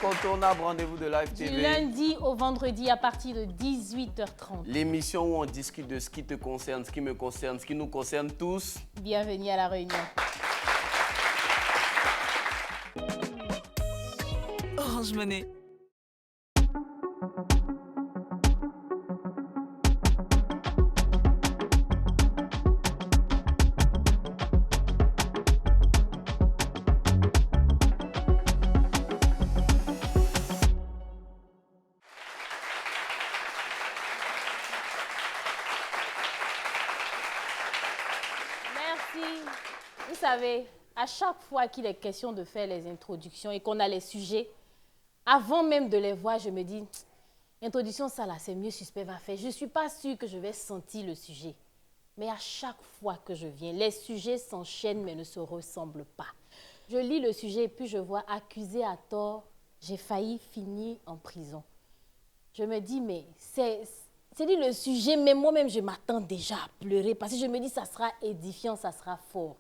L'incontournable rendez-vous de Live TV. Du lundi au vendredi à partir de 18h30. L'émission où on discute de ce qui te concerne, ce qui me concerne, ce qui nous concerne tous. Bienvenue à La Réunion. Orange Money. Vous savez, à chaque fois qu'il est question de faire les introductions et qu'on a les sujets, avant même de les voir, je me dis, introduction, ça là, c'est mieux Suspect va faire. Je ne suis pas sûre que je vais sentir le sujet. Mais à chaque fois que je viens, les sujets s'enchaînent mais ne se ressemblent pas. Je lis le sujet et puis je vois accusé à tort, j'ai failli finir en prison. Je me dis, mais c'est dit le sujet, mais moi-même, je m'attends déjà à pleurer parce que je me dis, ça sera édifiant, ça sera fort.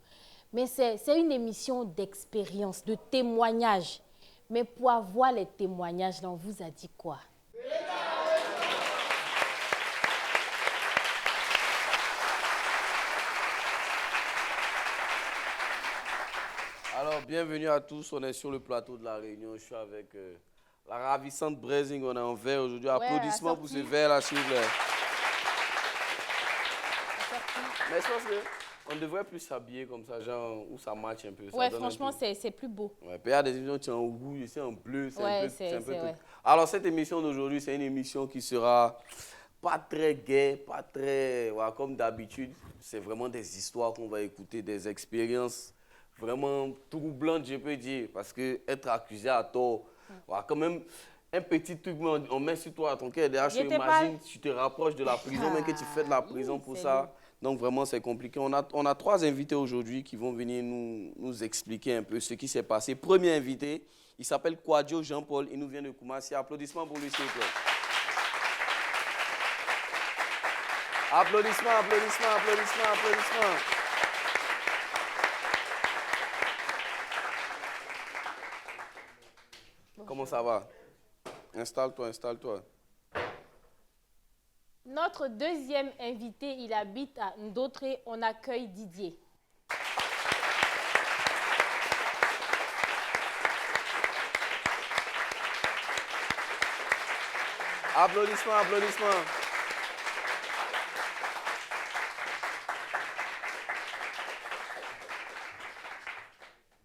Mais c'est une émission d'expérience, de témoignages. Mais pour avoir les témoignages, là, on vous a dit quoi? Alors, bienvenue à tous. On est sur le plateau de La Réunion. Je suis avec la ravissante Brazing. On est en vert aujourd'hui. Applaudissements pour ce vert-là, s'il vous plaît. Mais je pense qu'on devrait plus s'habiller comme ça, genre, où ça match un peu. Ouais, franchement, c'est plus beau. Ouais, puis il y a des émissions qui sont en rouge, ici en bleu. C'est un peu ouais. Alors, cette émission d'aujourd'hui, c'est une émission qui sera pas très gaie, pas très... Voilà, comme d'habitude, c'est vraiment des histoires qu'on va écouter, des expériences vraiment troublantes, je peux dire. Parce que être accusé à tort, voilà, quand même... Un petit truc, on met sur toi ton cœur. Derrière, je imagine, tu te rapproches de la prison, même que tu fais de la prison pour ça. Lui. Donc, vraiment, c'est compliqué. On a 3 invités aujourd'hui qui vont venir nous expliquer un peu ce qui s'est passé. Premier invité, il s'appelle Kwadjo Jean-Paul. Il nous vient de Koumassi. Applaudissements pour lui, s'il vous plaît. Applaudissements, applaudissements, applaudissements, applaudissements. Comment ça va? Installe-toi, installe-toi. Notre deuxième invité, il habite à Ndotré. On accueille Didier. Applaudissements, applaudissements.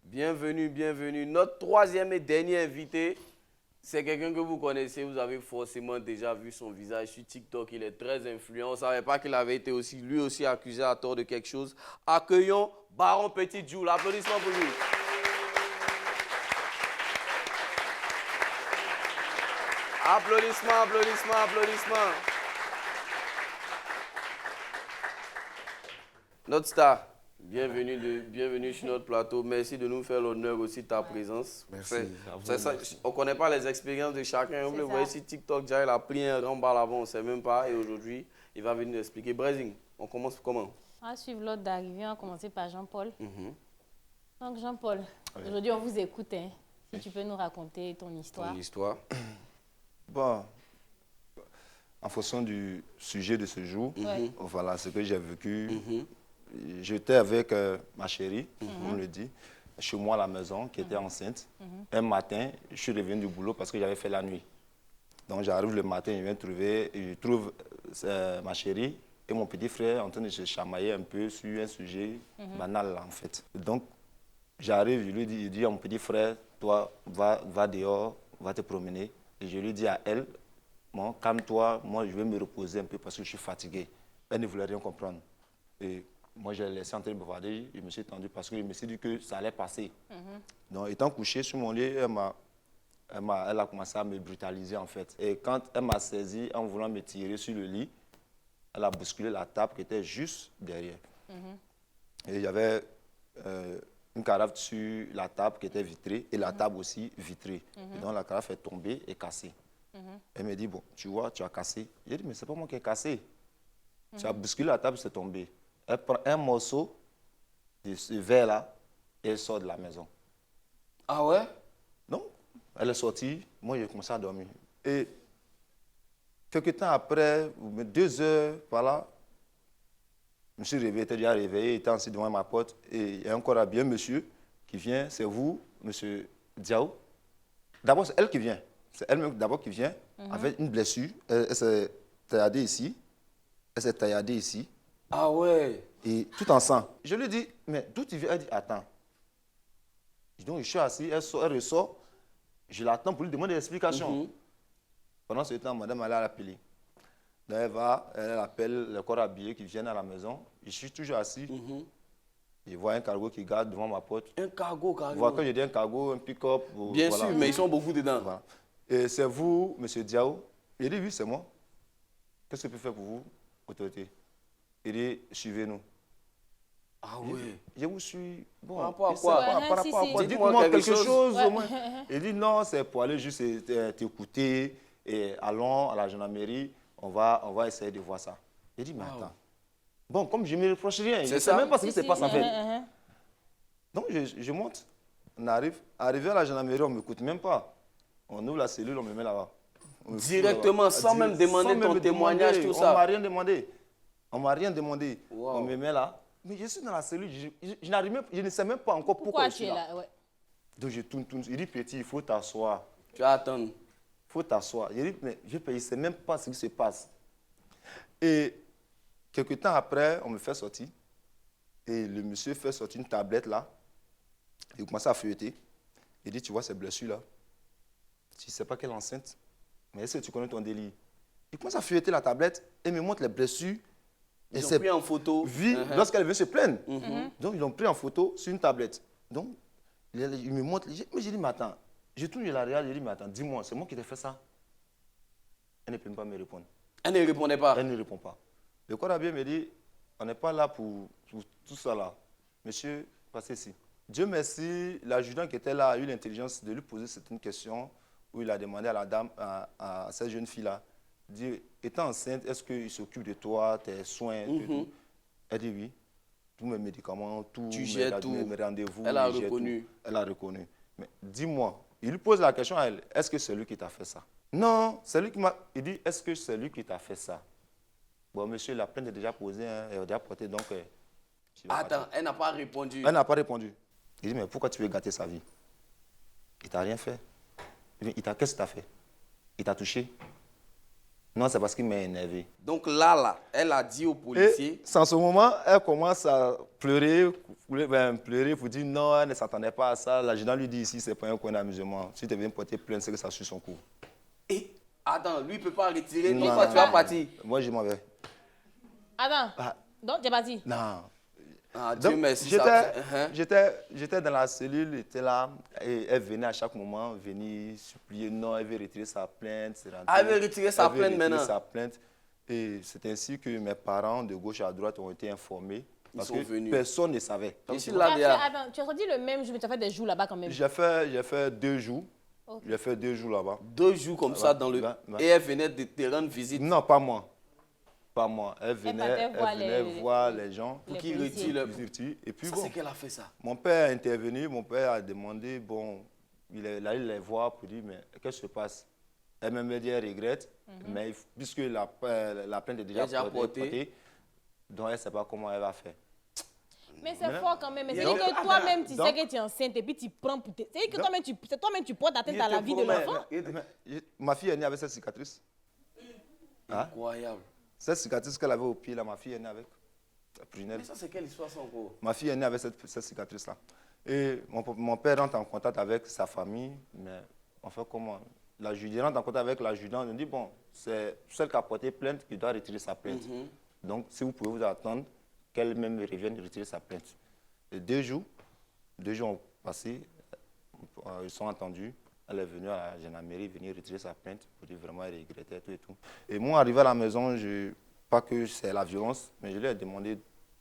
Bienvenue, bienvenue. Notre troisième et dernier invité, c'est quelqu'un que vous connaissez, vous avez forcément déjà vu son visage sur TikTok, il est très influent. On ne savait pas qu'il avait été aussi, lui aussi accusé à tort de quelque chose. Accueillons Baron Petit Djoul. Applaudissements pour lui. Applaudissements, applaudissements, applaudissements. Notre star. Bienvenue sur notre plateau. Merci de nous faire l'honneur aussi de ta présence. Merci. On ne connaît pas les expériences de chacun. Vous le voyez sur TikTok, déjà, il a pris un grand bal avant, on ne sait même pas. Et aujourd'hui, il va venir nous expliquer. Brazing, on commence comment? On va suivre l'ordre d'arrivée. On va commencer par Jean-Paul. Donc, Jean-Paul, aujourd'hui, on vous écoute. Hein. Si tu peux nous raconter ton histoire. Ton histoire. Bon, en fonction du sujet de ce jour, voilà ce que j'ai vécu. J'étais avec ma chérie, on le dit, chez moi à la maison, qui était enceinte. Un matin, je suis revenu du boulot parce que j'avais fait la nuit. Donc j'arrive le matin, je trouve ma chérie et mon petit frère en train de se chamailler un peu sur un sujet banal en fait. Donc j'arrive, je lui dis à mon petit frère, toi, va dehors, va te promener. Et je lui dis à elle, bon, calme-toi, moi je vais me reposer un peu parce que je suis fatigué. Elle ne voulait rien comprendre. Et moi, je l'ai laissé en train de bavarder, je me suis tendu parce que je me suis dit que ça allait passer. Donc, étant couché sur mon lit, elle a commencé à me brutaliser en fait. Et quand elle m'a saisi en voulant me tirer sur le lit, elle a bousculé la table qui était juste derrière. Et il y avait une carafe sur la table qui était vitrée et la table aussi vitrée. Et donc, la carafe est tombée et cassée. Elle me dit, bon, tu vois, tu as cassé. J'ai dit, mais c'est pas moi qui ai cassé. Tu as bousculé la table, c'est tombé. Elle prend un morceau de ce verre-là et elle sort de la maison. Ah ouais? Non, Elle est sortie, moi j'ai commencé à dormir. Et quelques temps après, 2 heures, voilà, je me suis réveillé, j'étais déjà réveillé, il était assis devant ma porte. Et il y a encore un bien monsieur qui vient, c'est vous, monsieur Diao. D'abord, c'est elle qui vient. C'est elle-même d'abord qui vient, avec une blessure. Elle s'est tailladée ici. Elle s'est tailladée ici. Ah ouais. Et tout en sang. Je lui dis, mais d'où tu viens? Elle dit, attends. Donc, je suis assis, elle ressort. Je l'attends pour lui demander des explications. Pendant ce temps, madame allait l'appeler. Donc, elle appelle le corps habillé qui viennent à la maison. Je suis toujours assis. Je vois un cargo qui garde devant ma porte. Un cargo, cargo. Vous voyez, quand je dis un cargo, un pick-up. Bien voilà. sûr, mais ils sont beaucoup dedans. Voilà. Et c'est vous, monsieur Diao? Il dit, oui, c'est moi. Qu'est-ce que je peux faire pour vous, autorité? Il dit, suivez-nous. Ah oui. Je vous suis. Bon, par rapport à quoi? Par rapport à quoi? Dites-moi Dites-moi quelque quelque chose Ouais. au moins. Il dit non, c'est pour aller juste t'écouter. Et allons à la gendarmerie, on va essayer de voir ça. Il dit, mais attends. Bon, comme je ne me reproche rien, je ne sais même pas ce qui se passe en fait. Donc je monte, on arrive. Arrivé à la gendarmerie, on ne m'écoute même pas. On ouvre la cellule, on me met là-bas. Directement, sans même demander ton témoignage, tout ça. On ne m'a rien demandé. On ne m'a rien demandé. Wow. On me met là. Mais je suis dans la cellule, je ne sais même pas encore pourquoi je suis là. Ouais. Donc je tourne. Il dit, petit, il faut t'asseoir. Tu vas attendre. Il faut t'asseoir. Je dis, mais je ne sais même pas ce qui se passe. Et quelques temps après, on me fait sortir. Et le monsieur fait sortir une tablette là. Il commence à feuilleter. Il dit, tu vois ces blessures-là? Tu ne sais pas quelle enceinte. Mais est-ce que tu connais ton délire? Il commence à feuilleter la tablette et me montre les blessures. Ils ont pris en photo. Lorsqu'elle veut se plaindre. Donc, ils l'ont pris en photo sur une tablette. Donc, il me montre. Mais j'ai dit, mais attends. Je tourne, je la regarde, je dis, mais attends, dis-moi, c'est moi qui t'ai fait ça? Elle ne peut même pas me répondre. Elle ne répondait pas. Elle ne répond pas. Le corps habillé me dit, on n'est pas là pour tout ça là. Monsieur, passez ici. Dieu merci, l'adjudant qui était là a eu l'intelligence de lui poser certaines questions où il a demandé à la dame, à cette jeune fille-là, dit, étant enceinte, est-ce qu'il s'occupe de toi, tes soins, tout? Elle dit oui. Tous mes médicaments, mes rendez-vous. Elle a reconnu. Elle a reconnu. Mais dis-moi, il lui pose la question à elle, est-ce que c'est lui qui t'a fait ça? Non, c'est lui qui m'a... Il dit, est-ce que c'est lui qui t'a fait ça? Bon, monsieur, la plainte est déjà posée, hein, elle est déjà portée, donc... Attends, elle n'a pas répondu. Elle n'a pas répondu. Il dit, mais pourquoi tu veux gâter sa vie? Il t'a rien fait. Qu'est-ce qu'il t'a fait? Il t'a touché? Non, c'est parce qu'il m'a énervé. Donc là, elle a dit au policier... Et en ce moment, elle commence à pleurer pour dire non, elle ne s'attendait pas à ça. L'adjudant lui dit ici, c'est pas un coin d'amusement. Si tu viens porter plainte, c'est que ça suit son cours. Et attends, lui, il ne peut pas retirer. Non, Pourquoi tu vas partir? Moi, je m'en vais. Attends, donc tu es parti? Non. Ah, Dieu merci. J'étais dans la cellule, elle était là, et elle venait à chaque moment, venir supplier, non, elle veut retirer sa plainte. Elle veut retirer sa plainte maintenant. Sa plainte. Et c'est ainsi que mes parents de gauche à droite ont été informés. Parce que venus. Personne ne savait. Ici, Attends, tu as sorti le même jour, mais tu as fait des jours là-bas quand même. J'ai fait 2 jours. Okay. J'ai fait 2 jours là-bas. 2 jours comme ça dans le... Et elle venait de te rendre visite? Non, pas moi. Pas moi. Elle venait voir les gens. Pour qu'ils retirent leur... Et puis ça, bon, c'est qu'elle a fait ça. Mon père est intervenu, mon père a demandé, bon, il est allé les voir pour dire, mais qu'est-ce qui se passe? Elle m'a dit, elle regrette, mais puisque la plainte est déjà portée, donc elle ne sait pas comment elle va faire. Mais c'est fort quand même. C'est-à-dire que toi-même, tu sais que tu es enceinte et puis tu prends pour... C'est-à-dire que toi-même, tu portes atteinte à la vie de l'enfant. Ma fille est née avec cette cicatrice. Incroyable. Cette cicatrice qu'elle avait au pied, là, ma fille est née avec. Mais ça, c'est quelle histoire ça encore? Ma fille est née avec cette cicatrice-là. Et mon père rentre en contact avec sa famille, mais on fait comment? L'adjudant rentre en contact avec l'adjudant, on dit, bon, c'est celle qui a porté plainte qui doit retirer sa plainte. Donc, si vous pouvez vous attendre qu'elle-même revienne retirer sa plainte. Et 2 jours ont passé, ils sont entendus. Elle est venue à la gendarmerie venir retirer sa plainte pour dire vraiment elle regrettait tout et tout. Et moi, arrivé à la maison, pas que c'est la violence, mais je lui ai demandé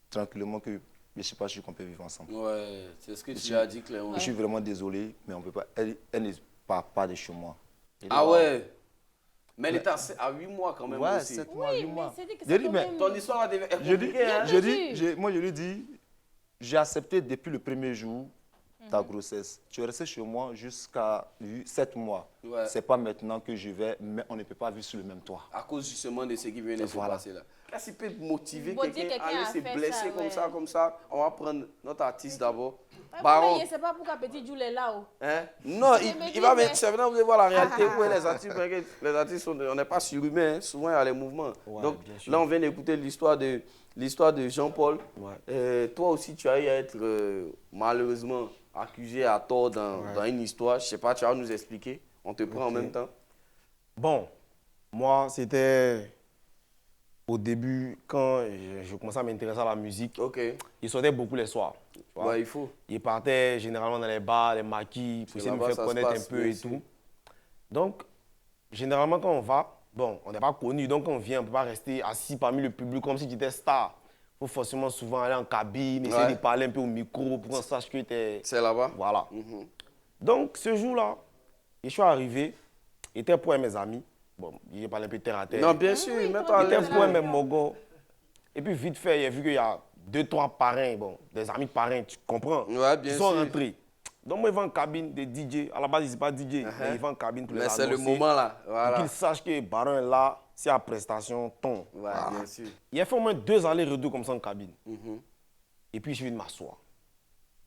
tranquillement que je ne sais pas si on peut vivre ensemble. Ouais, c'est ce que tu as dit clairement. Je suis vraiment désolé, mais on peut pas. Elle ne part pas de chez moi. Ah ouais? Mais elle était à 8 mois quand même aussi. 7 mois, 8 mois. Ton histoire est compliquée, hein? Moi, je lui dis, j'ai accepté depuis le premier jour ta grossesse. Tu es resté chez moi jusqu'à 7 mois. Ouais. C'est pas maintenant que je vais, mais on ne peut pas vivre sur le même toit. À cause justement de ce qui vient de se Voilà. passer là. Qu'est-ce qui peut motiver Motiver quelqu'un quelqu'un à à aller se faire blesser ça, comme ça? On va prendre notre artiste d'abord. Baron. Je ne sais pas pourquoi Petit Jules est là. Hein? Non, il va venir. C'est maintenant vous allez voir la réalité où les artistes. Les artistes, on n'est pas surhumains. Hein. Souvent, il y a les mouvements. Ouais, Donc bien là, on vient d'écouter l'histoire de Jean-Paul. Ouais. Toi aussi, tu as eu à être malheureusement accusé à tort dans une histoire. Je ne sais pas, tu vas nous expliquer. On te prend en même temps. Bon, moi, c'était au début, quand je commençais à m'intéresser à la musique, Ok. il sortait beaucoup les soirs. tu vois. Ouais, il faut. Il partait généralement dans les bars, les maquis, pour C'est essayer de me là-bas faire ça se connaître passe, un peu bien et sûr. tout. Donc, généralement, quand on va, bon, on n'est pas connu, donc quand on vient, on ne peut pas rester assis parmi le public comme si tu étais star. Il faut forcément souvent aller en cabine, essayer Ouais. de parler un peu au micro pour qu'on sache que tu es... C'est là-bas? Voilà. Mhm. Donc, ce jour-là, je suis arrivé, il était pour mes amis. Bon, il parlait un peu terre à terre. Non, bien sûr, mets-toi à Il était l'aise. pour mes mogos. Et puis, vite fait, il a vu qu'il y a 2-3 parrains, bon, des amis de parrains, tu comprends? Ouais, bien Ils sont sûr. rentrés. Donc, moi, il va en cabine des DJ. À la base, il n'est pas DJ, mais il va en cabine pour les Mais c'est le annoncer, moment là. pour Voilà. qu'ils sachent que Baron est là, si la prestation tombe. Ouais, Voilà. bien sûr. Il a fait au moins 2 allers-retours comme ça en cabine. Mhm. Et puis, je vais m'asseoir.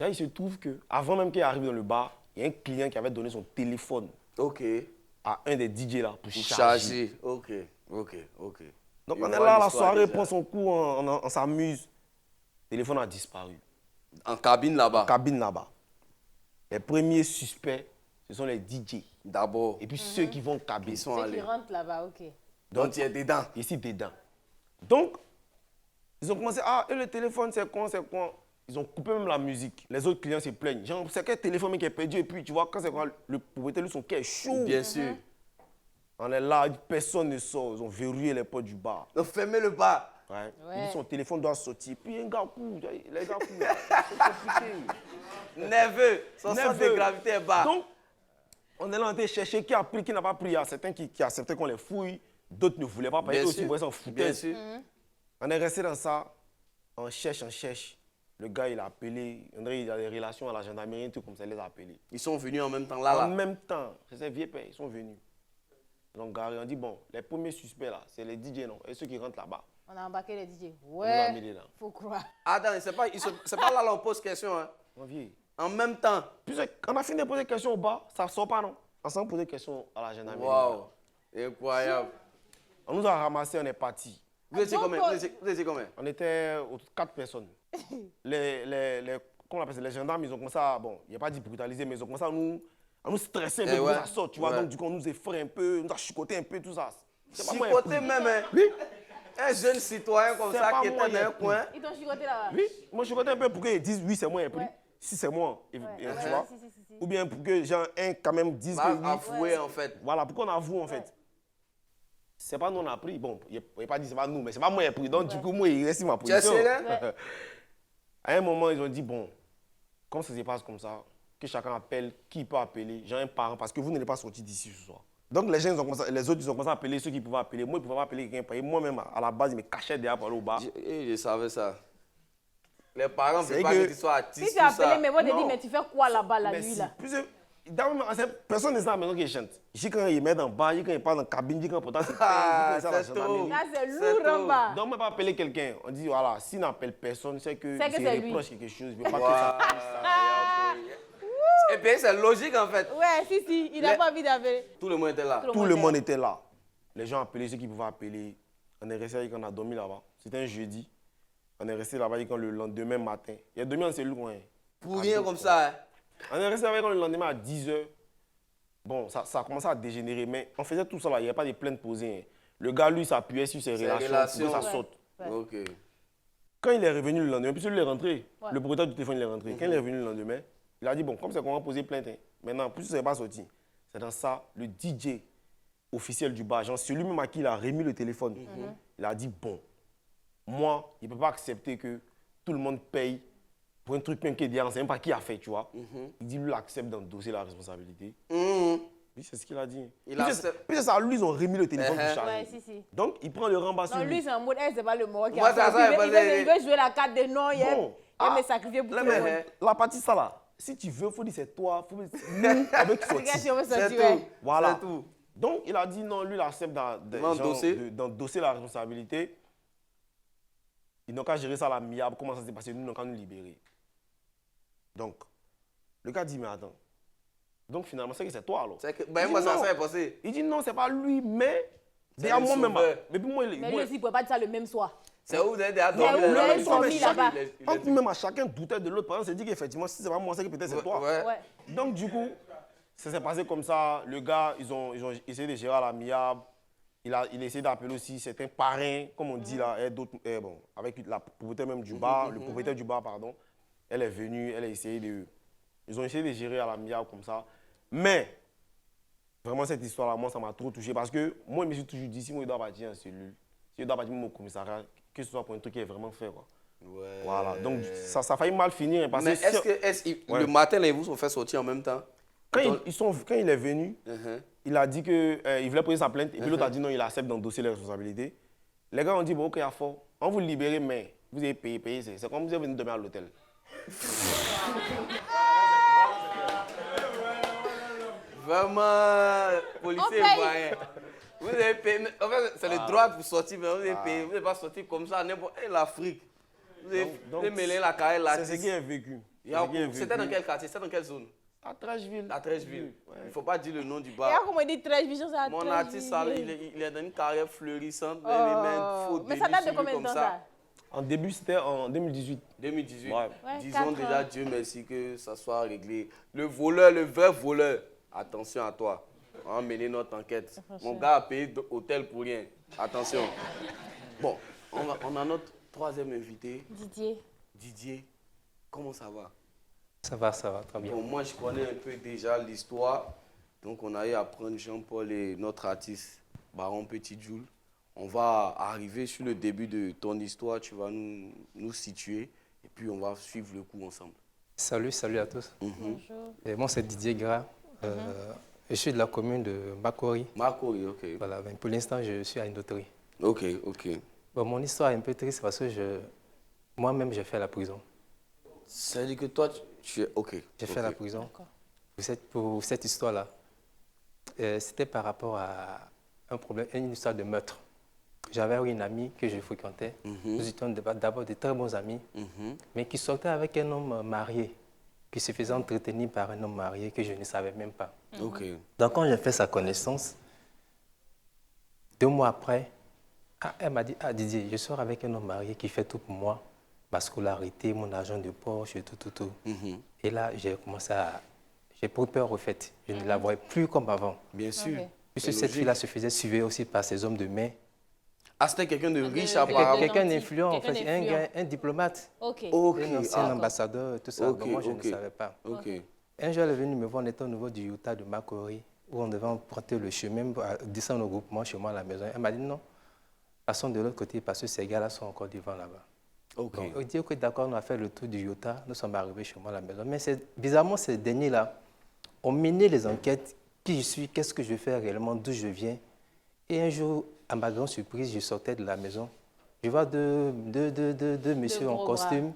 Là, il se trouve qu'avant même qu'il arrive dans le bar, il y a un client qui avait donné son téléphone Ok. à un des DJ là pour Pour charger. charger. Ok. Donc Je on est vois là, la l'histoire soirée déjà. prend son coup, on s'amuse. Le téléphone a disparu. En cabine là-bas. Cabine là-bas. Les premiers suspects, ce sont les DJ. D'abord. Et puis ceux qui vont en cabine. Ils sont Ceux allés. qui rentrent là-bas, ok. Donc tu es dedans. Ici, dedans. Donc, ils ont commencé, ah, et le téléphone, c'est quoi? Ils ont coupé même la musique. Les autres clients se plaignent. Genre, c'est quel téléphone qui est perdu? Et puis, tu vois, quand c'est quoi, le propriétaire, lui, son cœur est chaud. Bien sûr. On est là, personne ne sort. Ils ont verrouillé les portes du bar. Donc fermez le bar. Ouais. Ouais. Il dit son téléphone doit sortir. Puis un gars court, les gars courent. C'est compliqué. Nerveux. Son centre de Nerveux. gravité est bas. Donc, on est là en train de chercher qui a pris, qui n'a pas pris. Il y a certains qui acceptaient qu'on les fouille, d'autres ne voulaient pas. Parce Bien que aussi, sûr. ils s'en Bien foutaient. sûr. On est resté dans ça. On cherche. Le gars, il a appelé. On dirait qu'il a des relations à la gendarmerie, un truc comme ça, il les a appelés. Ils sont venus en même temps là. En même temps, c'est ces vieux pères, ils sont venus. Ils ont garé, on dit, bon, les premiers suspects là, c'est les DJ, non? Et ceux qui rentrent là-bas. On a embarqué les DJ. On l'a mis Ouais, là. faut croire. Attends, c'est pas là qu'on pose question. Hein. On vient. En même temps. Puis on a fini de poser des questions au bar, ça ne sort pas, non? On s'en posé des questions à la gendarmerie. Waouh. Incroyable. On nous a ramassés, on est partis. Vous étiez donc, combien? Vous étiez combien? On était 4 personnes. Comment on appelle ça? Les gendarmes, ils ont commencé à, bon, il n'y a pas dit brutaliser, mais ils ont commencé à nous stresser un peu pour ouais. que ça sorte, tu vois. Ouais. Donc, du coup, on nous effraie un peu, on nous a chicoté un peu, tout ça. C'est pas moi, Chicoté même. Hein. Oui, Un jeune citoyen comme C'est ça pas qui moi, était dans il un est coin. Ils t'ont chicoté là-bas. oui. Moi, je chicotais un peu pour qu'ils disent oui, c'est moi qui ai pris. Ouais. Si c'est moi, et, Ouais, tu ouais, vois. si. Ou bien pour que genre, un quand même dise que Va oui. avouer en fait. Voilà, pourquoi on avoue en fait. C'est pas nous on a pris. Bon, il n'a pas dit c'est pas nous, mais c'est pas moi qui ai pris. Donc, du coup, moi, il reste ma Tu as position. serré? À un moment, ils ont dit, bon, comme ça se passe comme ça, que chacun appelle, qui peut appeler, j'ai un parent, parce que vous n'allez pas sortir d'ici ce soir. Donc les gens, les autres, ils ont commencé à appeler ceux qui pouvaient appeler. Moi, ils ne pouvaient pas appeler quelqu'un. Et moi-même, à la base, ils me cachaient derrière pour aller au bar. Je savais ça. Les parents ne C'est veulent pas que- que tu sois artiste. Si tu as tout ça. appelé, mais moi, je Non. dis, mais tu fais quoi là-bas la Mais nuit si, là? personne n'est dans la maison qui chante. J'ai quand il met dans le bar, j'ai quand il parle dans la cabine, j'ai quand pourtant c'est Ah, la c'est gendarmerie. Là, c'est C'est lourd en tout. bas. Donc, on ne peut pas appeler quelqu'un. On dit, voilà, s'il n'appelle personne, c'est que C'est que il c'est lui. reproche quelque chose. Il veut pas Waouh. que ça. Et puis c'est logique en fait. Ouais, si, il n'a Les- pas envie d'appeler. Tout le monde était là. Tout le monde était là. Les gens appelaient ceux qui pouvaient appeler. On est resté on a dormi là-bas. C'était un jeudi. On est resté là-bas quand le lendemain matin. Il y a dormi en cellule. Quoi, hein. Pour rien comme ça. Hein. On est resté avec le lendemain à 10h. Bon, ça a commencé à dégénérer, mais on faisait tout ça là. Il n'y avait pas de plaintes posées. Hein. Le gars, lui, s'appuyait sur ses relations pour que ça relations. sorte. Ouais. Ok. Quand il est revenu le lendemain, puis celui il est rentré, Ouais. le propriétaire du téléphone il est rentré. Quand il est revenu le lendemain, il a dit, bon, comme c'est qu'on va poser plainte, hein. Maintenant, plus ça n'est pas sorti. C'est dans ça, le DJ officiel du bar, genre celui même à qui il a remis le téléphone, il a dit, bon, moi, il ne peut pas accepter que tout le monde paye pour un truc même qui est derrière, on ne sait même pas qui a fait, tu vois. Il dit, lui, il accepte d'endosser la responsabilité. Mhm. Oui, c'est ce qu'il a dit. Il Puis c'est- accepte. puis c'est ça, lui, ils ont remis le téléphone pour charger. Ouais, si. Donc, il prend le rembassé. Non, lui, c'est en mode, c'est pas le mot qui Moi, a ça, fait. il Il veut veut- jouer la carte de non, il Bon. aime me sacrifier pour tout le monde. La partie ça là, si tu veux, il faut dire c'est toi. Faut dire, nous, avec sorti. Regarde si on veut C'est sortir, ouais. tout. Voilà. C'est tout. Donc, il a dit non, lui, il accepte d'endosser la responsabilité. Ils n'ont qu'à gérer ça à l'amiable. Comment ça s'est passé? Nous n'avons qu'à nous libérer. Donc, le gars dit, mais attends. Donc, finalement, c'est toi, alors. C'est que, ben, moi, ça s'est passé. Il dit non, c'est pas lui, mais. C'est Derrière le moi-même. sauveur. Mais puis moi, Mais lui aussi, il ne pouvait pas dire ça le même soir. C'est où vous êtes déjà Mais dormi, où là, vous là, êtes là, dormi là, là-bas? entre nous-mêmes, à chacun doutait de l'autre. Par exemple, c'est dit qu'effectivement, si c'est pas moi, c'est que peut-être c'est toi. Ouais. Ouais. Donc, du coup, ça s'est passé comme ça. Le gars, ils ont essayé de gérer à l'amiable. Il a essayé d'appeler aussi certains parrains, comme on dit là, et d'autres, bon, avec la propriétaire même du bar, le propriétaire du bar, pardon. Elle est venue, elle a essayé de. Ils ont essayé de gérer à l'amiable comme ça. Mais, vraiment, cette histoire-là, moi, ça m'a trop touché. Parce que moi, je me suis toujours dit, si moi, je dois partir en cellule, si je dois partir au commissariat, que ce soit pour un truc qui est vraiment fait, quoi. Ouais. Voilà. Donc, ça a failli mal finir. Hein, parce Mais que est-ce que Ouais. le matin, là, ils vous ont fait sortir en même temps? quand il est venu, Uh-huh. il a dit qu'il voulait poser sa plainte. Et puis l'autre a dit non, il accepte d'endosser les responsabilités. Les gars ont dit, bon, ok, à fond, on vous libère, mais vous avez payé. C'est comme si vous êtes venu dormir à l'hôtel. Vraiment, policier On paye. ivoirien. Vous avez payé. En fait, c'est le droit pour sortir, mais vous avez payé. Vous n'avez pas sorti comme ça, n'importe. Et l'Afrique. Vous avez mêlé la carrière là. C'est ce qui est vécu. C'était dans quel quartier? C'était dans quelle zone? À Trècheville. À Trècheville. Ouais. Il ne faut pas dire le nom du Et bar. là, comment il dit 13 visions, ça Mon 13 artiste, ça, visions. il est dans une carrière fleurissante, mais Oh. il met un faux Mais ça délit date de sur lui combien de comme temps ça. ça? En début, c'était en 2018. 2018. Ouais. Ouais, Disons 4 déjà, ans. Dieu merci, que ça soit réglé. Le voleur, le vrai voleur, attention à toi. On va mener notre enquête. Mon gars a payé d'hôtel pour rien. Attention. Bon, on a notre troisième invité, Didier. Didier. Comment ça va? Ça va, très bien. Bon, moi, je connais un peu déjà l'histoire. Donc, on a eu à prendre Jean-Paul et notre artiste, Baron Petit Jules. On va arriver sur le début de ton histoire. Tu vas nous situer. Et puis, on va suivre le coup ensemble. Salut à tous. Bonjour. Et moi, c'est Didier Gras. Je suis de la commune de Makori. Marco, oui, ok. Voilà, mais pour l'instant, je suis à une loterie. Ok, ok. Bon, mon histoire est un peu triste parce que moi-même, j'ai fait la prison. Ça veut dire que toi, tu es... Ok. J'ai ok. fait la prison. D'accord. Pour cette histoire-là, c'était par rapport à un problème, une histoire de meurtre. J'avais une amie que je fréquentais. Nous étions d'abord de très bons amis, mais qui sortait avec un homme marié, qui se faisait entretenir par un homme marié que je ne savais même pas. Ok. Donc, quand j'ai fait sa connaissance, 2 mois après, elle m'a dit, Didier, je sors avec un homme marié qui fait tout pour moi, ma scolarité, mon argent de poche, tout. Et là, j'ai commencé à... J'ai pris peur au fait. Je ne la voyais plus comme avant. Bien sûr. Ok. Puisque cette fille-là se faisait suivre aussi par ces hommes de main. Ah, c'était quelqu'un de riche de- apparemment. Quelqu'un nanti, d'influent, en quelqu'un fait, d'influent. un diplomate, Ok. Ok. un ancien Ah, ambassadeur, tout ça. Ok, Donc moi, je ok. ne savais pas. ok. Un jour, elle est venue me voir, on était au niveau du Utah de Makori, où on devait emprunter le chemin pour descendre au groupement chez moi à la maison. Elle m'a dit non, passons de l'autre côté parce que ces gars-là sont encore devant là-bas. Ok. Donc, on dit que d'accord, on a fait le tour du Utah, nous sommes arrivés chez moi à la maison. Mais bizarrement, ces derniers-là ont mené les enquêtes, qui je suis, qu'est-ce que je fais réellement, d'où je viens. Et un jour, à ma grande surprise, je sortais de la maison. Je vois deux messieurs en gros costume.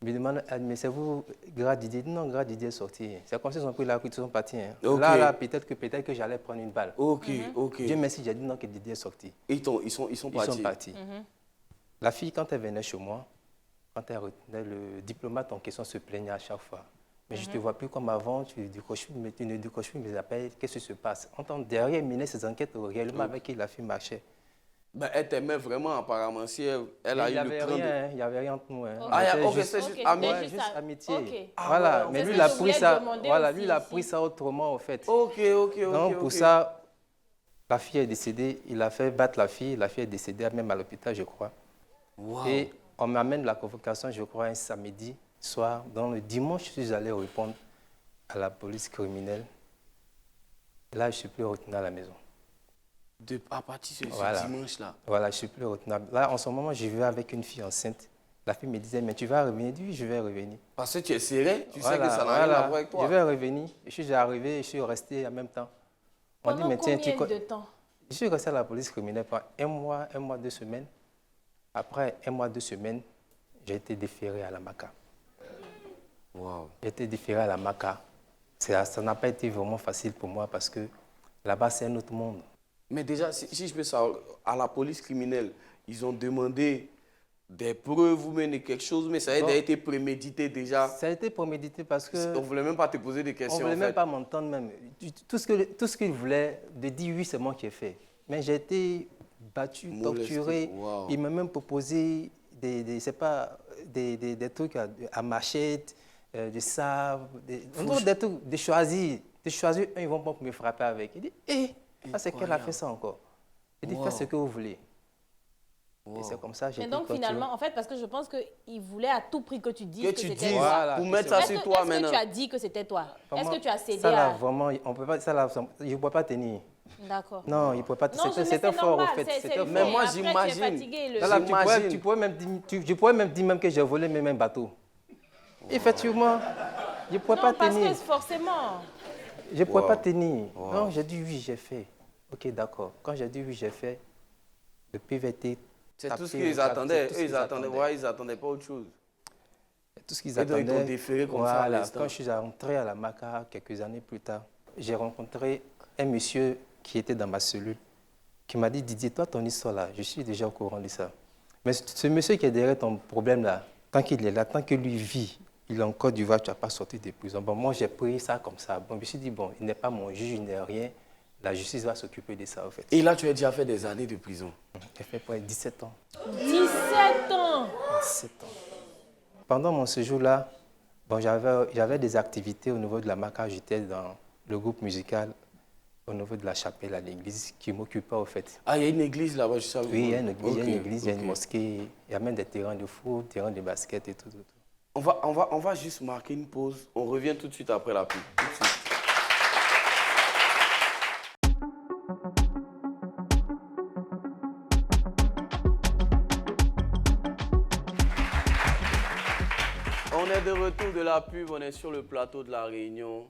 Je me demande, mais c'est vous, Gras Didier? Non, Gras Didier est sorti. C'est comme s'ils ont pris la route, ils sont partis. Hein. Ok. Là, peut-être que j'allais prendre une balle. Ok, ok. Dieu merci, j'ai dit non, que Didier est sorti. Ils sont Ils partis. sont partis. La fille, quand elle venait chez moi, quand elle retenait, le diplomate en question se plaignait à chaque fois. Mais je ne te vois plus comme avant, tu ne décroches plus mes appels, qu'est-ce qui se passe? On entend derrière mener ces enquêtes réellement avec qui la fille marchait. Ben, elle t'aimait vraiment apparemment. Si elle a Il eu n'y le avait cran de... rien, il n'y avait rien entre nous. Hein. Ok. Ah, On était ok, juste- c'est juste Ok, ami. c'était Ouais, juste amitié. Ok. Voilà, ouais, mais ouais. lui, C'est il a ce que je pris voulais ça, demander voilà, aussi lui, il a ici. pris ça autrement, en fait. Ok. Donc, pour ça, la fille est décédée, il a fait battre la fille est décédée même à l'hôpital, je crois. Wow. Et on m'amène la convocation, je crois, un samedi soir. Dans le dimanche, je suis allé répondre à la police criminelle. Là, je ne suis plus retenu à la maison. À partir de ce Voilà. dimanche-là. Voilà, je ne suis plus retenable. Là, en ce moment, je vais avec une fille enceinte. La fille me disait, mais tu vas revenir? Oui, je vais revenir. Parce que tu es serré, tu sais Voilà, que ça n'a rien voilà. à voir avec toi. Je vais revenir. Je suis arrivé, je suis resté en même temps. On dit, Pendant mais tiens, combien de temps? Je suis resté à la police criminelle pendant un mois, 2 semaines. Après 1 mois, 2 semaines, j'ai été déféré à la MACA. Wow. J'étais différé à la Maca. Ça n'a pas été vraiment facile pour moi parce que là-bas, c'est un autre monde. Mais déjà, si je peux savoir, à la police criminelle, ils ont demandé des preuves ou même quelque chose, mais ça a été prémédité déjà. Ça a été prémédité parce que... On ne voulait même pas te poser des questions. On ne voulait même pas m'entendre même. Tout ce qu'ils voulaient, de dire oui, c'est moi qui ai fait. Mais j'ai été battu, torturé. Wow. Ils m'ont même proposé des trucs à machette, des sabres, des trucs de choisir. De choisir, ils vont pas me frapper avec. Il dit, c'est qu'elle a fait ça encore. Il dit, faites ce que vous voulez. Et c'est comme ça, j'ai été donc finalement, en fait, parce que je pense qu'il voulait à tout prix que tu dises que c'était toi. Voilà, pour mettre ça sur toi maintenant. Est-ce que tu as dit que c'était toi? Est-ce que tu as cédé ça, là, vraiment, on peut pas, ça, là, je ne peux pas tenir. D'accord. Non, il ne pouvait pas tenir. C'était fort, en fait. Mais moi, j'imagine. Tu pourrais même dire même que j'ai volé même un bateau. Effectivement, je ne pourrais pas tenir. Parce que forcément... Je ne pourrais pas tenir. Non, j'ai dit oui, j'ai fait. Ok, d'accord. Quand j'ai dit oui, j'ai fait, le PV était... C'est tout ce qu'ils attendaient. Eux, ils attendaient pas autre chose. Tout ce qu'ils attendaient. Ils ont déféré comme ça à l'instant. Quand je suis rentré à la Maca, quelques années plus tard, j'ai rencontré un monsieur qui était dans ma cellule, qui m'a dit, Didier, toi, ton histoire là, je suis déjà au courant de ça. Mais ce monsieur qui est derrière ton problème là, tant qu'il est là, tant que lui vit, il est en Côte d'Ivoire, tu n'as pas sorti de prison. Bon, moi, j'ai pris ça comme ça. Bon, je me suis dit, bon, il n'est pas mon juge, il n'est rien. La justice va s'occuper de ça, en fait. Et là, tu as déjà fait des années de prison. J'ai fait pour 17 ans. 17 ans 17 ans. Pendant mon séjour-là, bon, j'avais des activités au niveau de la Maca. J'étais dans le groupe musical au niveau de la chapelle à l'église qui m'occupait, au fait. Ah, il y a une église là-bas, je savais. Oui, il y a une église, il y a une mosquée. Il y a même des terrains de foot, terrains de basket et tout. On va juste marquer une pause. On revient tout de suite après la pub. Tout de suite. On est de retour de la pub, on est sur le plateau de La Réunion.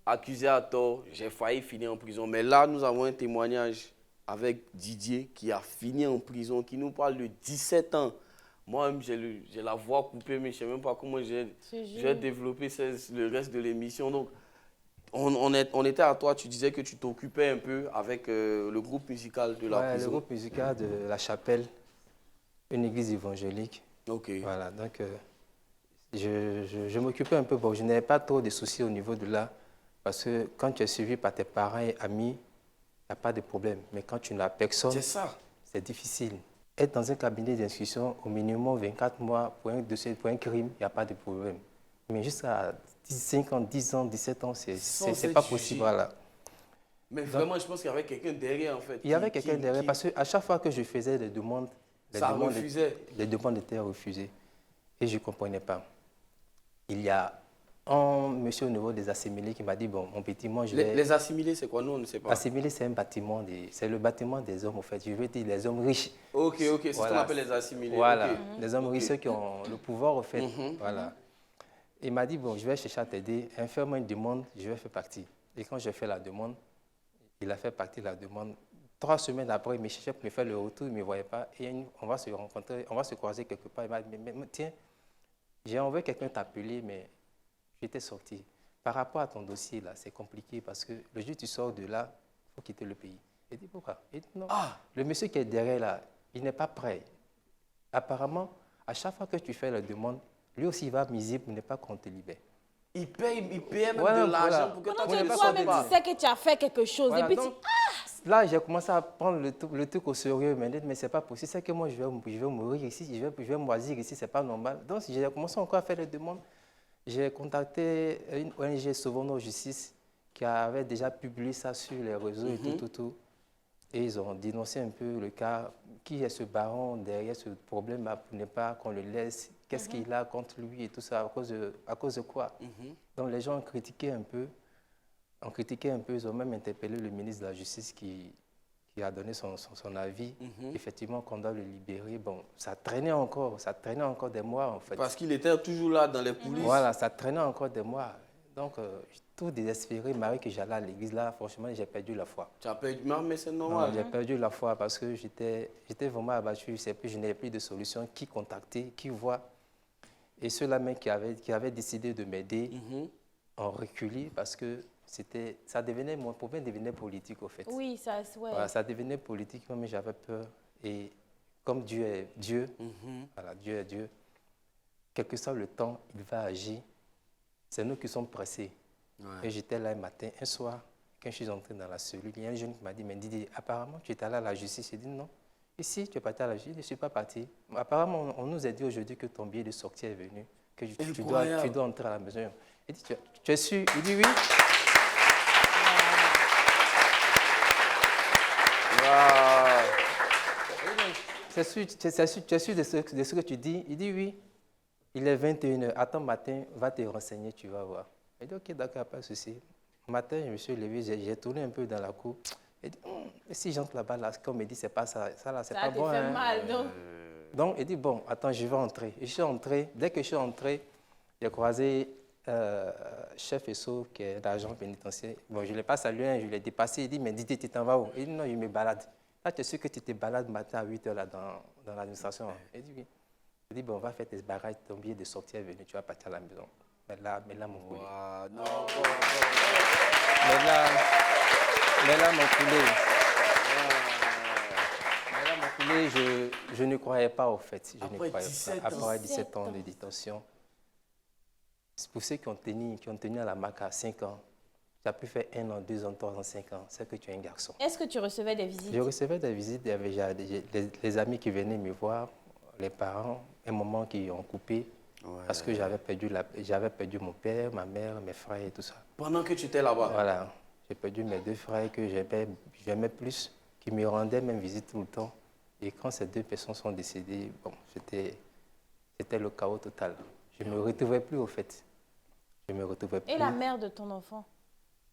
Accusé à tort, j'ai failli finir en prison. Mais là, nous avons un témoignage avec Didier qui a fini en prison, qui nous parle de 17 ans. Moi-même, j'ai la voix coupée, mais je ne sais même pas comment je vais développer le reste de l'émission. Donc, on était à toi, tu disais que tu t'occupais un peu avec le groupe musical de la prison. Le groupe musical de la chapelle, une église évangélique. Ok. Voilà, donc je m'occupais un peu. Bon, je n'avais pas trop de soucis au niveau de là, parce que quand tu es suivi par tes parents et amis, il n'y a pas de problème. Mais quand tu n'as personne, c'est difficile. Être dans un cabinet d'instruction, au minimum 24 mois pour un dossier, pour un crime, il n'y a pas de problème. Mais jusqu'à 5 ans, 10 ans, 17 ans, c'est pas possible. Voilà. Mais vraiment, je pense qu'il y avait quelqu'un derrière, en fait. Il y avait quelqu'un derrière, parce qu'à chaque fois que je faisais des demandes, les demandes étaient refusées. Et je ne comprenais pas. Il y a un monsieur au niveau des assimilés qui m'a dit, bon, mon petit, moi, je vais... Les assimilés, c'est quoi? Nous, on ne sait pas. Assimilés, c'est un bâtiment, c'est le bâtiment des hommes, en fait. Je veux dire, les hommes riches. Ok, c'est ce qu'on appelle les assimilés. Voilà, les hommes riches, ceux qui ont le pouvoir, en fait. Voilà. Il m'a dit, bon, je vais chercher à t'aider. Fais-moi une demande, je vais faire partie. Et quand j'ai fait la demande, il a fait partie de la demande. 3 semaines après, il me cherchait pour me faire le retour, il ne me voyait pas. Et on va se rencontrer, on va se croiser quelque part. Il m'a dit, mais tiens, j'ai envoyé quelqu'un t'appeler, mais j'étais sorti. Par rapport à ton dossier, là, c'est compliqué parce que le jour où tu sors de là, il faut quitter le pays. Il dit, pourquoi? Il dit, non. Le monsieur qui est derrière là, il n'est pas prêt. Apparemment, à chaque fois que tu fais la demande, lui aussi, il va miser pour ne pas qu'on te libère. Il paye même de l'argent pour que toi-même, tu sais que tu as fait quelque chose. Voilà, et puis donc, là, j'ai commencé à prendre le truc au sérieux. Mais ce n'est pas possible. C'est que moi, je vais mourir ici, je vais moisir ici, ce n'est pas normal. Donc, j'ai commencé encore à faire les demandes. J'ai contacté une ONG Sauvons nos justices qui avait déjà publié ça sur les réseaux et tout. Et ils ont dénoncé un peu le cas. Qui est ce baron derrière ce problème-là pour ne pas qu'on le laisse? Qu'est-ce qu'il a contre lui et tout ça? À cause de quoi? Donc les gens ont critiqué un peu. Ils ont même interpellé le ministre de la Justice qui a donné son avis. Effectivement, qu'on doit le libérer. Bon, ça traînait encore des mois en fait. Parce qu'il était toujours là dans les coulisses. Voilà, ça traînait encore des mois. Donc, tout désespéré, Marie, que j'allais à l'église, là, franchement, j'ai perdu la foi. Tu as perdu, mais c'est normal. J'ai perdu la foi parce que j'étais vraiment abattu. Je n'avais plus de solution. Qui contacter, qui voir? Et ceux-là même qui avaient décidé de m'aider ont reculé parce que mon problème devenait politique au fait. Oui, ça, ouais. Voilà, ça devenait politique, mais j'avais peur. Et comme Dieu est Dieu, voilà, Dieu est Dieu, quel que soit le temps, il va agir. C'est nous qui sommes pressés. Ouais. Et j'étais là un matin, un soir, quand je suis entré dans la cellule, il y a un jeune qui m'a dit, mais Didier, apparemment, tu es allé à la justice. J'ai dit non. Ici, tu es parti à la justice, je ne suis pas parti. Apparemment, on nous a dit aujourd'hui que ton billet de sortie est venu, que tu dois entrer à la maison. Il dit, tu es sûr? Il dit oui. Tu es sûr de ce que tu dis? Il dit oui. Il est 21h. Attends, matin, va te renseigner, tu vas voir. Il dit ok, d'accord, pas de souci. Matin, je me suis levé, j'ai tourné un peu dans la cour. Il dit, si j'entre là-bas, là, comme il dit, c'est pas ça, là, c'est pas bon. Ça te fait mal, donc. Donc, il dit, bon, attends, je vais entrer. Et je suis entré. Dès que je suis entré, j'ai croisé chef SO, qui est l'agent pénitentiaire. Bon, je ne l'ai pas salué, je l'ai dépassé. Il dit, mais Didier, tu t'en vas où? Il dit, non, je me balade. Là, tu es sûr que tu te balades matin à 8h là, dans l'administration? Il dit, oui. Il dit, bon, on va faire tes bagages, ton billet de sortie est venu, tu vas partir à la maison. Mais là, mon poulet. Non. Mais là, mon poulet. Je ne croyais pas au fait. Après 17 ans de détention. C'est pour ceux qui ont tenu à la MAC à 5 ans. Tu as pu faire 1 an, 2 ans, 3 ans, 5 ans. C'est que tu es un garçon. Est-ce que tu recevais des visites? Je recevais des visites. Il y avait les amis qui venaient me voir, les parents, un moment qui ont coupé. Ouais. Parce que j'avais perdu mon père, ma mère, mes frères et tout ça. Pendant que tu étais là-bas? Voilà. J'ai perdu mes 2 frères que j'aimais plus, qui me rendaient même visite tout le temps. Et quand ces 2 personnes sont décédées, bon, c'était le chaos total. Je ne me retrouvais plus au fait. Je me retrouvais plus. Et la mère de ton enfant?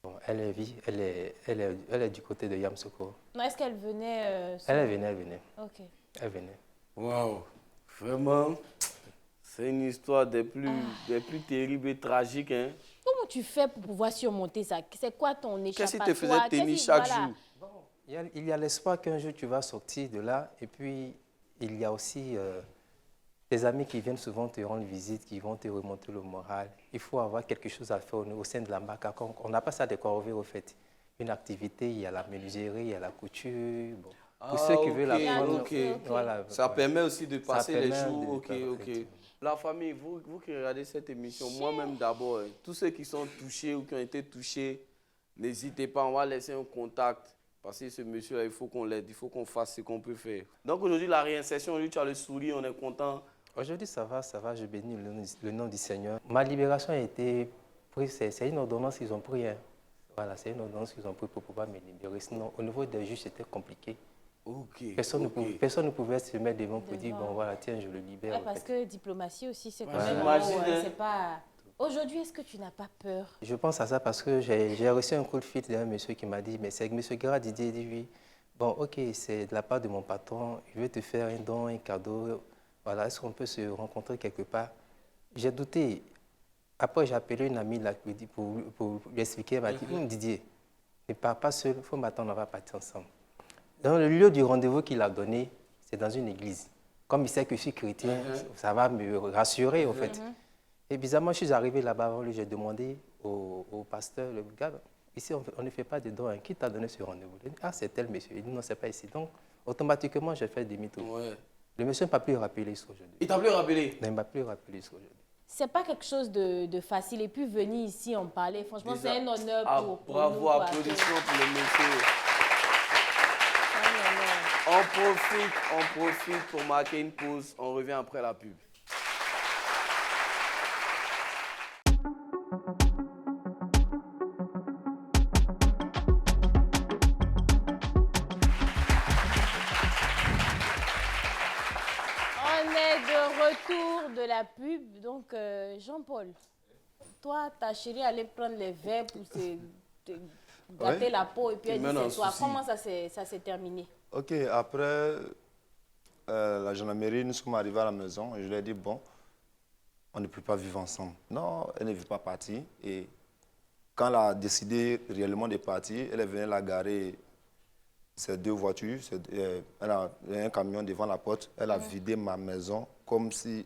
Bon, elle est du côté de Yamsoko. Non, est-ce qu'elle venait Elle venait. Ok. Elle venait. Waouh, vraiment, c'est une histoire des plus terribles et tragiques. Hein? Comment tu fais pour pouvoir surmonter ça? C'est quoi ton échappatoire? Qu'est-ce qui te faisait tenir chaque jour? Bon, il y a l'espoir qu'un jour tu vas sortir de là. Et puis, il y a aussi tes amis qui viennent souvent te rendre visite, qui vont te remonter le moral. Il faut avoir quelque chose à faire au sein de la MAC. On n'a pas ça de corvée au fait. Une activité, il y a la menuiserie, il y a la couture. Bon. Pour ceux qui veulent apprendre, voilà. Ça permet aussi de passer les jours. Ok. La famille, vous qui regardez cette émission, moi-même d'abord, tous ceux qui sont touchés ou qui ont été touchés, n'hésitez pas, on va laisser un contact. Parce que ce monsieur-là, il faut qu'on l'aide, il faut qu'on fasse ce qu'on peut faire. Donc aujourd'hui, la réinsertion, aujourd'hui, tu as le sourire, on est content. Aujourd'hui, ça va, je bénis le nom du Seigneur. Ma libération a été prise, c'est une ordonnance qu'ils ont pris. Hein. Voilà, c'est une ordonnance qu'ils ont pris pour pouvoir me libérer. Sinon, au niveau des juges, c'était compliqué. Personne ne pouvait se mettre devant pour dire, bon voilà, tiens, je le libère. Ouais, parce que diplomatie aussi, c'est quand même... c'est pas... Aujourd'hui, est-ce que tu n'as pas peur? Je pense à ça parce que j'ai reçu un coup de fil d'un monsieur qui m'a dit, mais c'est M. Guerra Didier, il dit oui. Bon, ok, c'est de la part de mon patron, il veut te faire un don, un cadeau. Voilà, est-ce qu'on peut se rencontrer quelque part? J'ai douté. Après, j'ai appelé une amie là, pour lui expliquer. Elle m'a dit, Didier, ne pars pas seul, il faut m'attendre, on va partir ensemble. Dans le lieu du rendez-vous qu'il a donné, c'est dans une église. Comme il sait que je suis chrétien, ça va me rassurer, en fait. Et bizarrement, je suis arrivé là-bas avant lui, j'ai demandé au pasteur, le gars, ici, on ne fait pas de dons. Hein. Qui t'a donné ce rendez-vous? Il dit, ah, c'est tel monsieur. Il dit, non, ce n'est pas ici. Donc, automatiquement, j'ai fait demi-tour. Ouais. Le monsieur ne m'a plus rappelé aujourd'hui. Il t'a plus rappelé? Il ne m'a plus rappelé aujourd'hui. C'est pas quelque chose de facile. Et puis, venir ici en parler, franchement, c'est un honneur pour bravo, nous. Applaudissements pour le monsieur. On profite pour marquer une pause. On revient après la pub. Retour de la pub. Donc, Jean-Paul, toi, ta chérie allait prendre les verres pour te gâter la peau et puis elle dit c'est toi. Comment ça s'est terminé? Ok, après la gendarmerie, nous sommes arrivés à la maison et je lui ai dit, bon, on ne peut pas vivre ensemble. Non, elle ne veut pas partir. Et quand elle a décidé réellement de partir, elle est venue la garer. Ces 2 voitures, elle a un camion devant la porte, elle a vidé ma maison comme si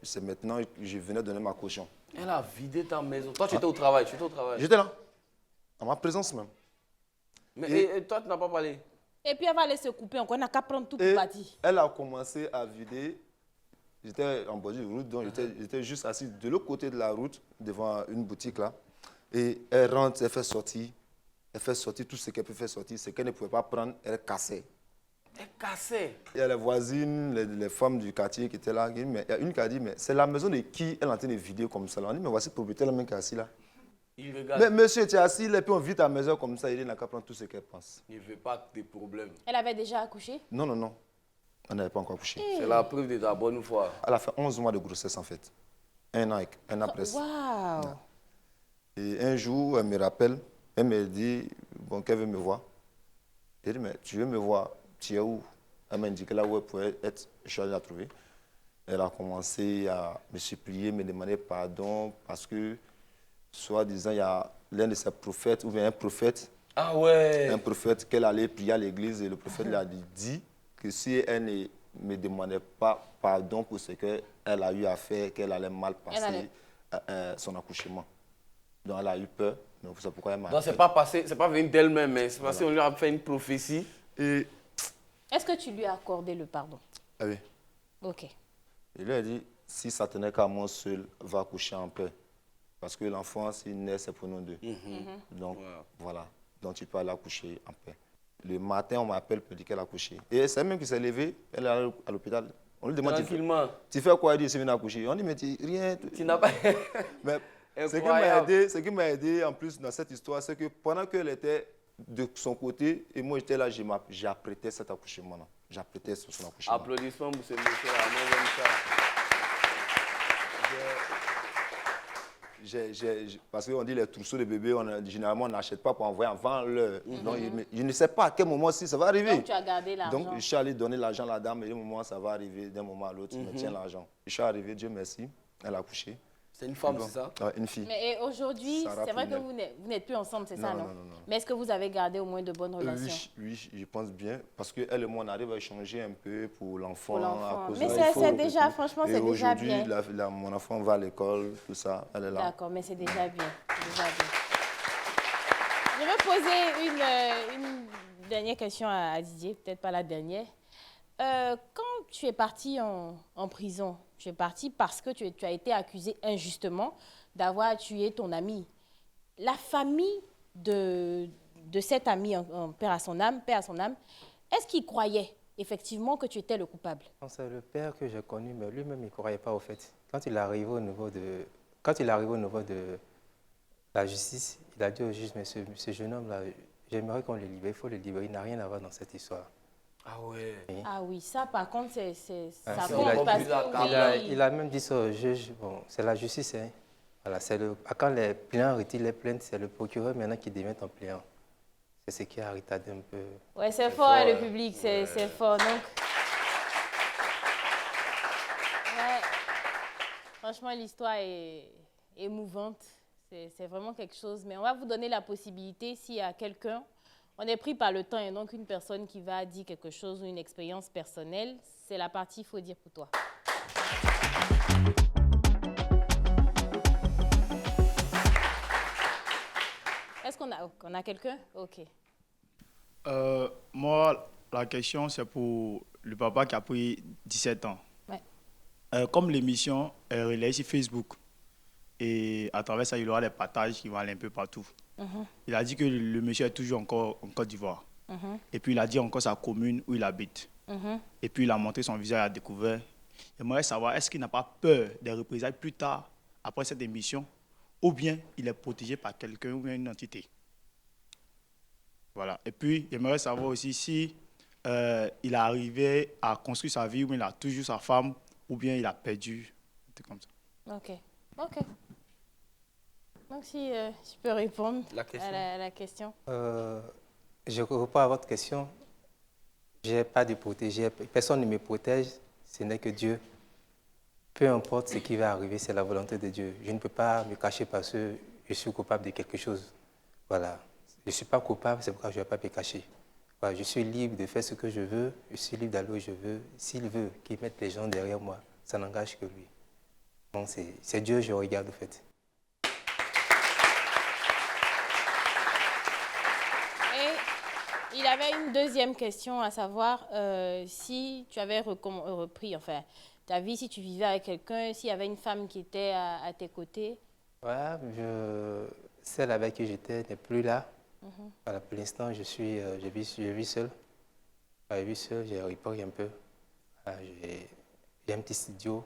c'est maintenant que je venais donner ma caution. Elle a vidé ta maison. Toi, tu étais au travail. J'étais là, en ma présence même. Mais et toi, tu n'as pas parlé? Et puis elle va aller se couper, on n'a qu'à prendre tout pour Et partir. elle a commencé à vider. J'étais en bordure de route, donc j'étais juste assis de l'autre côté de la route, devant une boutique là. Et elle rentre, elle fait sortir tout ce qu'elle peut faire sortir. Ce qu'elle ne pouvait pas prendre, elle cassait. Elle cassait. Il y a les voisines, les femmes du quartier qui étaient là. Mais il y a une qui a dit, mais c'est la maison de qui elle est en train de vider comme ça là. On dit, mais voici le propriétaire là-même qui est assis là. Il regarde. Mais monsieur, tu es assis là, puis on vide ta maison comme ça. Il n'a qu'à prendre tout ce qu'elle pense. Il ne veut pas des problèmes. Elle avait déjà accouché? Non, non, non. Elle n'avait pas encore couché. C'est la preuve de ta bonne foi. Elle a fait 11 mois de grossesse en fait. Un an presque. Waouh! Et un jour, elle me rappelle, elle me dit, bon, qu'elle veut me voir. Elle dit, mais tu veux me voir, tu es où? Elle m'a indiqué là où elle pouvait être, je suis allé la trouver. Elle a commencé à me supplier, me demander pardon, parce que, soi-disant, il y a l'un de ses prophètes, ou bien un prophète, Ah ouais. un prophète qu'elle allait prier à l'église, et le prophète lui a dit que si elle ne me demandait pas pardon pour ce qu'elle a eu à faire, qu'elle allait mal passer son accouchement. Donc elle a eu peur, donc c'est pourquoi elle m'a... Donc c'est pas venu d'elle-même, mais c'est parce qu'on lui a fait une prophétie. Et... Est-ce que tu lui as accordé le pardon? Ah oui. Ok. Il lui a dit, si ça tenait qu'à moi seul, va coucher en paix. Parce que l'enfant, s'il naît, c'est pour nous deux. Donc voilà, donc tu peux aller accoucher en paix. Le matin, on m'appelle pour dire qu'elle a couché. Et c'est elle même qui s'est levée, elle est allée à l'hôpital. On lui demande, Tranquillement. tu fais quoi? Elle dit, c'est venu accoucher. On dit, mais rien. Tu n'as pas... Mais Incroyable. ce qui m'a aidé en plus dans cette histoire, c'est que pendant qu'elle était de son côté et moi j'étais là, j'apprêtais cet accouchement-là. J'apprêtais son accouchement. Applaudissements pour ce monsieur-là. Moi, j'aime ça. Parce qu'on dit les trousseaux de bébés, généralement on n'achète pas pour envoyer avant l'heure. Donc je ne sais pas à quel moment si ça va arriver. Donc tu as gardé l'argent. Donc je suis allé donner l'argent à la dame et d'un moment ça va arriver, d'un moment à l'autre, je me tiens l'argent. Je suis arrivé, Dieu merci, elle a accouché. C'est une femme, c'est ça? Ouais, une fille. Mais aujourd'hui, Sarah c'est vrai que Pounel. vous n'êtes plus ensemble, c'est ça, non? Non. Mais est-ce que vous avez gardé au moins de bonnes relations? Oui, je pense bien. Parce qu'elle et moi, on arrive à échanger un peu pour l'enfant. Mais c'est déjà, franchement, c'est déjà bien. Aujourd'hui, mon enfant va à l'école, tout ça, elle est là. D'accord, mais c'est déjà bien. Je vais poser une dernière question à Didier, peut-être pas la dernière. Quand tu es parti en prison, tu es parti parce que tu as été accusé injustement d'avoir tué ton ami. La famille de cet ami, père à son âme, est-ce qu'il croyait effectivement que tu étais le coupable? C'est le père que j'ai connu, mais lui-même, il ne croyait pas au fait. Quand il est arrivé au niveau de la justice, il a dit au juge, mais ce jeune homme-là, j'aimerais qu'on le libère, il faut le libérer, il n'a rien à voir dans cette histoire. Ah ouais. Ah oui, ça par contre, ça c'est compte encore parce plus la que Il a même dit ça au juge, bon, c'est la justice. Hein. Voilà, quand les plaignants retirent les plaintes, c'est le procureur maintenant qui devient ton plaignant. C'est ce qui a retardé un peu. Ouais, c'est fort, hein, le public, c'est fort. Donc, ouais, franchement, l'histoire est émouvante. C'est vraiment quelque chose. Mais on va vous donner la possibilité, s'il y a quelqu'un, on est pris par le temps et donc une personne qui va dire quelque chose ou une expérience personnelle, c'est la partie « il faut dire pour toi ». Est-ce qu'on a quelqu'un? Ok. Moi, la question, c'est pour le papa qui a pris 17 ans. Ouais. Comme l'émission est relayée sur Facebook, et à travers ça, il y aura des partages qui vont aller un peu partout. Il a dit que le monsieur est toujours encore en Côte d'Ivoire. Et puis, il a dit encore sa commune où il habite. Et puis, il a montré son visage, il a découvert. J'aimerais savoir, est-ce qu'il n'a pas peur des représailles plus tard, après cette émission, ou bien il est protégé par quelqu'un ou bien une entité. Voilà. Et puis, j'aimerais savoir aussi si il est arrivé à construire sa vie, ou bien il a toujours sa femme, ou bien il a perdu. C'est comme ça. Ok. Donc, si je peux répondre à la question. Je réponds à votre question. Je n'ai pas de protégé. Personne ne me protège, ce n'est que Dieu. Peu importe ce qui va arriver, c'est la volonté de Dieu. Je ne peux pas me cacher parce que je suis coupable de quelque chose. Voilà. Je ne suis pas coupable, c'est pourquoi je ne vais pas me cacher. voilà, je suis libre de faire ce que je veux, je suis libre d'aller où je veux. S'il veut qu'il mette les gens derrière moi, ça n'engage que lui. Donc c'est Dieu que je regarde, en fait. Et il avait une deuxième question, à savoir si tu avais repris, enfin, ta vie, si tu vivais avec quelqu'un, s'il y avait une femme qui était à tes côtés. Voilà, celle avec qui j'étais n'est plus là. Voilà, pour l'instant, je vis seul. Je vis seul, j'ai repris un peu. Voilà, j'ai un petit studio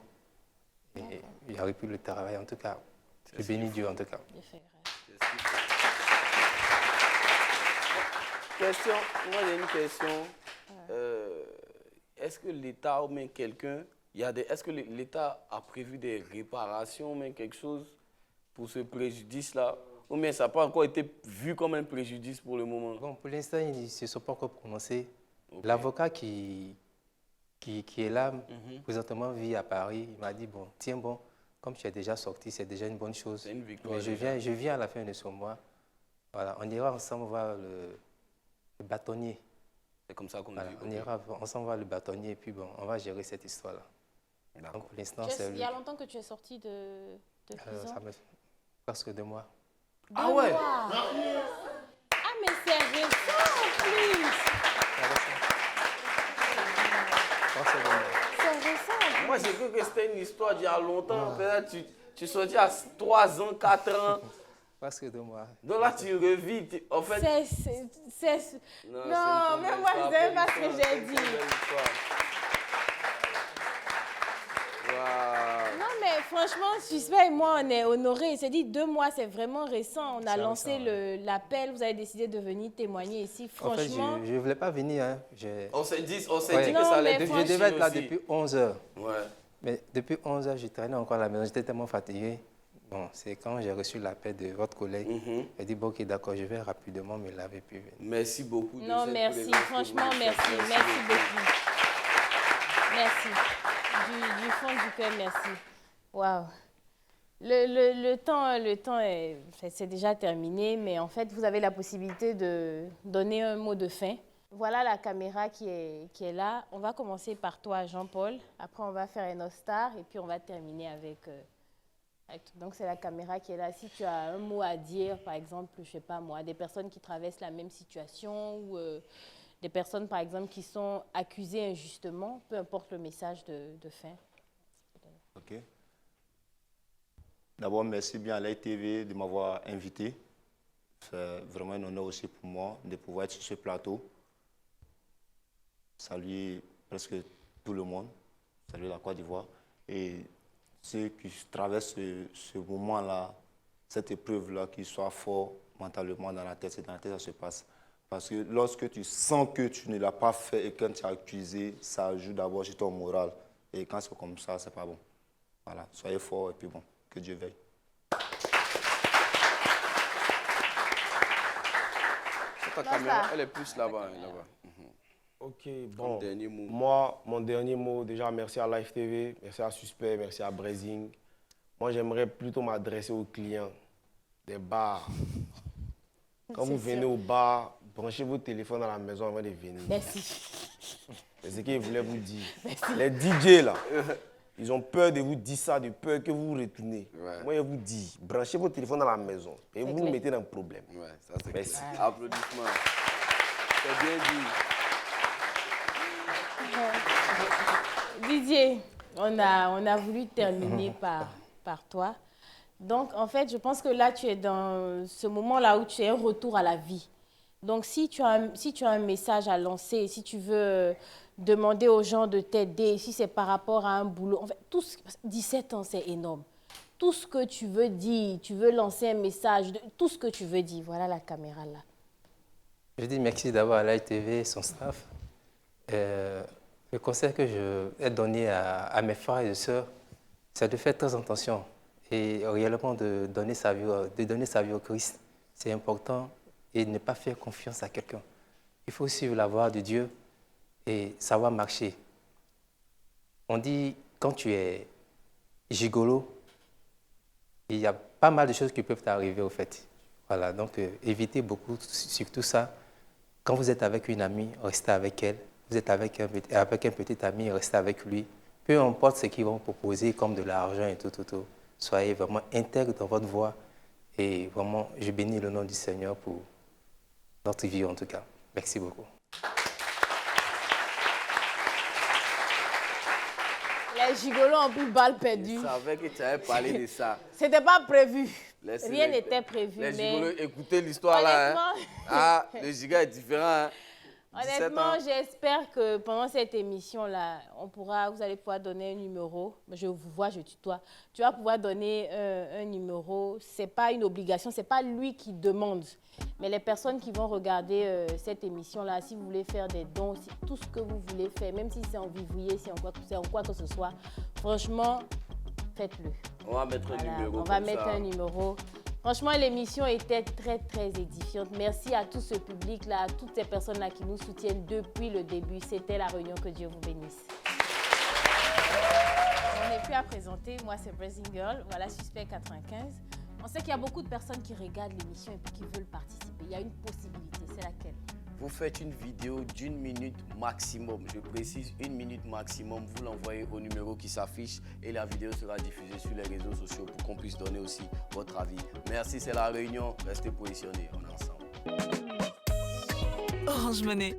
et j'ai repris le travail, en tout cas. Je bénis Dieu, en tout cas. Question, moi j'ai une question. Est-ce que l'État ou même quelqu'un, est-ce que l'État a prévu des réparations ou même quelque chose pour ce préjudice-là? Ou bien ça n'a pas encore été vu comme un préjudice pour le moment? Bon, pour l'instant, ils ne se sont pas encore prononcés. Okay. L'avocat qui est là, présentement vit à Paris, il m'a dit, bon, tiens bon, comme tu es déjà sorti, c'est déjà une bonne chose. C'est une victoire. Mais je viens à la fin de ce mois. Voilà, on ira ensemble voir le bâtonnier. C'est comme ça qu'on dit. On ira ensemble voir le bâtonnier et puis bon, on va gérer cette histoire-là. Donc pour l'instant, c'est il y a longtemps que tu es sorti de prison? Ça me fait presque 2 mois. Ah ouais? Ah mais c'est récent en plus! C'est récent. Moi j'ai cru que c'était une histoire d'il y a longtemps. Peut-être tu sortis à 3 ans, 4 ans. Presque 2 mois. Donc là, tu revis. En fait. Non, mais moi, je ne sais pas ce que j'ai dit. Wow. Non, mais franchement, Suspect et moi, on est honorés. Il s'est dit 2 mois, c'est vraiment récent. On a lancé l'appel. Vous avez décidé de venir témoigner ici. Franchement. En fait, je ne voulais pas venir. Hein. On s'est dit que ça allait être. Je devais être là depuis 11 heures. Ouais. Mais depuis 11 heures, je traînais encore à la maison. J'étais tellement fatigué. Bon, c'est quand j'ai reçu l'appel de votre collègue, elle dit, bon, ok, d'accord, je vais rapidement me laver puis venir. Merci beaucoup. Non, merci, franchement, merci. Merci beaucoup. Merci. Du fond du cœur, merci. Waouh. Le temps c'est déjà terminé, mais en fait, vous avez la possibilité de donner un mot de fin. Voilà la caméra qui est là. On va commencer par toi, Jean-Paul. Après, on va faire un autre star et puis on va terminer avec... Donc, c'est la caméra qui est là. Si tu as un mot à dire, par exemple, je ne sais pas moi, des personnes qui traversent la même situation ou des personnes, par exemple, qui sont accusées injustement, peu importe le message de fin. OK. D'abord, merci bien à l'ITV de m'avoir invité. C'est vraiment un honneur aussi pour moi de pouvoir être sur ce plateau. Saluer presque tout le monde. Saluer la Côte d'Ivoire. Et ceux qui traversent ce moment-là, cette épreuve-là, qu'ils soient forts mentalement dans la tête, c'est dans la tête que ça se passe. Parce que lorsque tu sens que tu ne l'as pas fait et quand tu es accusé, ça joue d'abord sur ton moral. Et quand c'est comme ça, c'est pas bon. Voilà, soyez forts et puis bon, que Dieu veille. Ta caméra, elle est plus là-bas. Ok, bon, moi, mon dernier mot, déjà, merci à Live TV, merci à Suspect, merci à Brazing. Moi, j'aimerais plutôt m'adresser aux clients des bars. Quand vous venez au bar, branchez vos téléphones à la maison avant de venir. Merci. C'est ce que je voulais vous dire. Merci. Les DJ, là, ils ont peur de vous dire ça, de peur que vous vous retournez. Ouais. Moi, je vous dis, branchez vos téléphones à la maison et vous vous mettez dans le problème. Ouais, ça, c'est merci. Clair. Applaudissements. C'est bien dit. Didier, on a voulu terminer par toi. Donc, en fait, je pense que là, tu es dans ce moment-là où tu es un retour à la vie. Donc, si tu as un message à lancer, si tu veux demander aux gens de t'aider, si c'est par rapport à un boulot, en fait, 17 ans, c'est énorme. Tout ce que tu veux dire, tu veux lancer un message, tout ce que tu veux dire, voilà la caméra là. Je dis merci d'abord à l'ITV et son staff. Le conseil que je vais donner à mes frères et sœurs, c'est de faire très attention et réellement de donner sa vie au Christ. C'est important et ne pas faire confiance à quelqu'un. Il faut suivre la voie de Dieu et savoir marcher. On dit, quand tu es gigolo, il y a pas mal de choses qui peuvent t'arriver au fait. Voilà, donc évitez beaucoup, surtout ça. Quand vous êtes avec une amie, restez avec elle. Vous êtes avec un petit ami, restez avec lui. Peu importe ce qu'ils vont proposer comme de l'argent et tout. Soyez vraiment intègre dans votre voie. Et vraiment, je bénis le nom du Seigneur pour notre vie en tout cas. Merci beaucoup. Les gigolos ont plus balle perdue. Je savais que tu avais parlé de ça. C'était pas prévu. Laissez Rien n'était prévu. Les mais gigolos, écoutez l'histoire là. Hein. Ah, le giga est différent. Hein. Honnêtement, j'espère que pendant cette émission-là, vous allez pouvoir donner un numéro. Je vous vois, je tutoie. Tu vas pouvoir donner un numéro. Ce n'est pas une obligation, ce n'est pas lui qui demande. Mais les personnes qui vont regarder cette émission-là, si vous voulez faire des dons, tout ce que vous voulez faire, même si c'est en vivrier, si c'est en quoi que ce soit, franchement, faites-le. On va mettre un numéro. On va mettre un numéro. Franchement, l'émission était très, très édifiante. Merci à tout ce public-là, à toutes ces personnes-là qui nous soutiennent depuis le début. C'était La Réunion. Que Dieu vous bénisse. On n'est plus à présenter. Moi, c'est Blessing Girl. Voilà, Suspect 95. On sait qu'il y a beaucoup de personnes qui regardent l'émission et puis qui veulent participer. Il y a une possibilité. C'est laquelle? Vous faites une vidéo d'1 minute maximum. Je précise 1 minute maximum. Vous l'envoyez au numéro qui s'affiche et la vidéo sera diffusée sur les réseaux sociaux pour qu'on puisse donner aussi votre avis. Merci, c'est La Réunion. Restez positionnés. On est ensemble. Orange Money.